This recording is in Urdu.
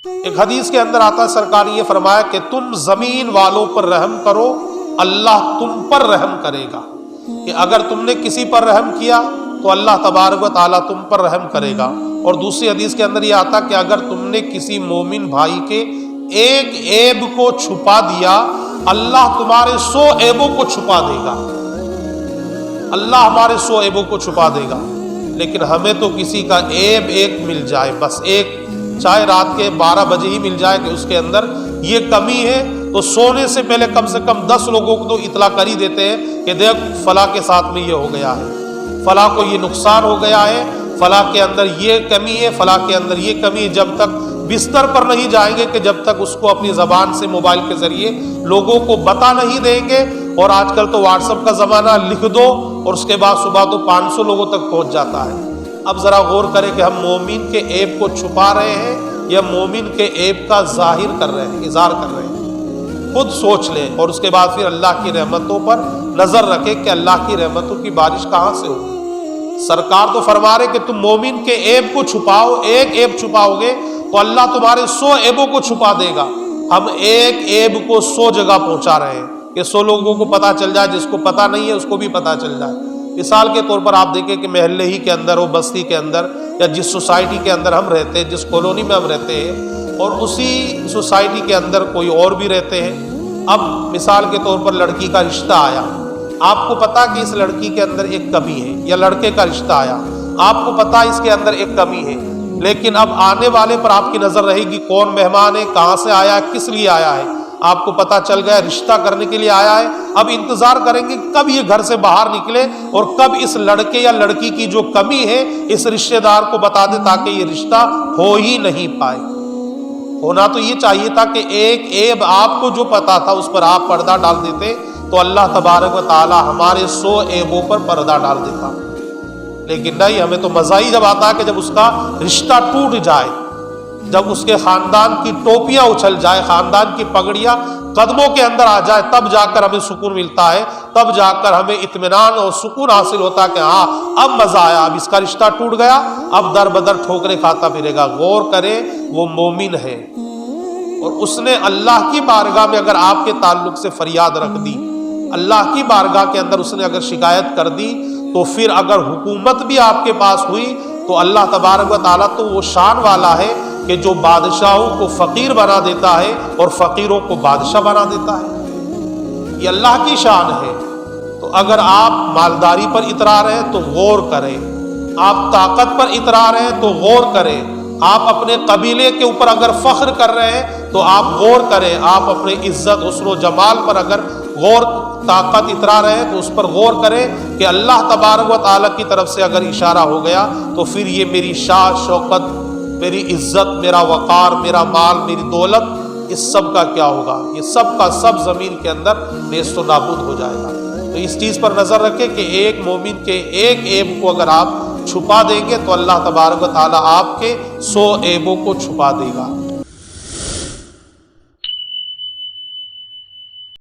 ایک حدیث کے اندر آتا ہے، سرکار نے یہ فرمایا کہ تم زمین والوں پر رحم کرو، اللہ تم پر رحم کرے گا، کہ اگر تم نے کسی پر رحم کیا تو اللہ تبارک و تعالیٰ تم پر رحم کرے گا۔ اور دوسری حدیث کے اندر یہ آتا کہ اگر تم نے کسی مومن بھائی کے ایک عیب کو چھپا دیا، اللہ تمہارے 100 عیبوں کو چھپا دے گا، اللہ ہمارے 100 عیبوں کو چھپا دے گا۔ لیکن ہمیں تو کسی کا عیب ایک مل جائے، بس ایک، چاہے رات کے 12 بجے ہی مل جائے کہ اس کے اندر یہ کمی ہے، تو سونے سے پہلے کم سے کم 10 لوگوں کو تو اطلاع کر ہی دیتے ہیں کہ دیکھ فلاں کے ساتھ میں یہ ہو گیا ہے، فلاں کو یہ نقصان ہو گیا ہے، فلاں کے اندر یہ کمی ہے، فلاں کے اندر یہ کمی ہے۔ جب تک بستر پر نہیں جائیں گے کہ جب تک اس کو اپنی زبان سے موبائل کے ذریعے لوگوں کو بتا نہیں دیں گے۔ اور آج کل تو واٹس ایپ کا زمانہ، لکھ دو اور اس کے بعد صبح تو 500 لوگوں تک پہنچ جاتا ہے۔ اب ذرا غور کریں کہ ہم مومن کے عیب کو چھپا رہے ہیں یا مومن کے عیب کا ظاہر کر رہے ہیں، اظہار کر رہے ہیں؟ خود سوچ لیں، اور اس کے بعد پھر اللہ کی رحمتوں پر نظر رکھیں کہ اللہ کی رحمتوں کی بارش کہاں سے ہوگی۔ سرکار تو فرما رہے کہ تم مومن کے عیب کو چھپاؤ، ایک عیب چھپاؤ گے تو اللہ تمہارے 100 عیبوں کو چھپا دے گا۔ ہم ایک عیب کو 100 جگہ پہنچا رہے ہیں کہ 100 لوگوں کو پتا چل جائے، جس کو پتا نہیں ہے اس کو بھی پتا چل جائے۔ مثال کے طور پر آپ دیکھیں کہ محلے ہی کے اندر ہو، بستی کے اندر، یا جس سوسائٹی کے اندر ہم رہتے ہیں، جس کالونی میں ہم رہتے ہیں، اور اسی سوسائٹی کے اندر کوئی اور بھی رہتے ہیں۔ اب مثال کے طور پر لڑکی کا رشتہ آیا، آپ کو پتا کہ اس لڑکی کے اندر ایک کمی ہے، یا لڑکے کا رشتہ آیا، آپ کو پتا اس کے اندر ایک کمی ہے، لیکن اب آنے والے پر آپ کی نظر رہے گی کون مہمان ہے، کہاں سے آیا ہے، کس لیے آیا ہے۔ آپ کو پتا چل گیا رشتہ کرنے کے لیے آیا ہے۔ اب انتظار کریں گے کب یہ گھر سے باہر نکلے اور کب اس لڑکے یا لڑکی کی جو کمی ہے اس رشتہ دار کو بتا دے، تاکہ یہ رشتہ ہو ہی نہیں پائے۔ ہونا تو یہ چاہیے تھا کہ ایک عیب آپ کو جو پتا تھا اس پر آپ پردہ ڈال دیتے، تو اللہ تبارک و تعالی ہمارے 100 عیبوں پر پردہ ڈال دیتا۔ لیکن نہیں، ہمیں تو مزہ ہی جب آتا ہے کہ جب اس کا رشتہ ٹوٹ جائے، جب اس کے خاندان کی ٹوپیاں اچھل جائے، خاندان کی پگڑیاں قدموں کے اندر آ جائے، تب جا کر ہمیں سکون ملتا ہے، تب جا کر ہمیں اطمینان اور سکون حاصل ہوتا ہے کہ ہاں اب مزہ آیا، اب اس کا رشتہ ٹوٹ گیا، اب در بدر ٹھوکریں کھاتا پھرے گا۔ غور کریں، وہ مومن ہے اور اس نے اللہ کی بارگاہ میں اگر آپ کے تعلق سے فریاد رکھ دی، اللہ کی بارگاہ کے اندر اس نے اگر شکایت کر دی، تو پھر اگر حکومت بھی آپ کے پاس ہوئی تو اللہ تبارک و تعالیٰ تو وہ شان والا ہے کہ جو بادشاہوں کو فقیر بنا دیتا ہے اور فقیروں کو بادشاہ بنا دیتا ہے۔ یہ اللہ کی شان ہے۔ تو اگر آپ مالداری پر اترار ہیں تو غور کریں، آپ طاقت پر اترار ہیں تو غور کریں، آپ اپنے قبیلے کے اوپر اگر فخر کر رہے ہیں تو آپ غور کریں، آپ اپنے عزت، حسن و جمال پر اگر طاقت اترا رہے ہیں تو اس پر غور کریں کہ اللہ تبارک و تعالیٰ کی طرف سے اگر اشارہ ہو گیا تو پھر یہ میری شان شوکت، میری عزت، میرا وقار، میرا مال، میری دولت، اس سب کا کیا ہوگا؟ یہ سب کا سب زمین کے اندر نیست و نابود ہو جائے گا۔ تو اس چیز پر نظر رکھیں کہ ایک مومن کے ایک عیب کو اگر آپ چھپا دیں گے تو اللہ تبارک و تعالیٰ آپ کے 100 عیبوں کو چھپا دے گا۔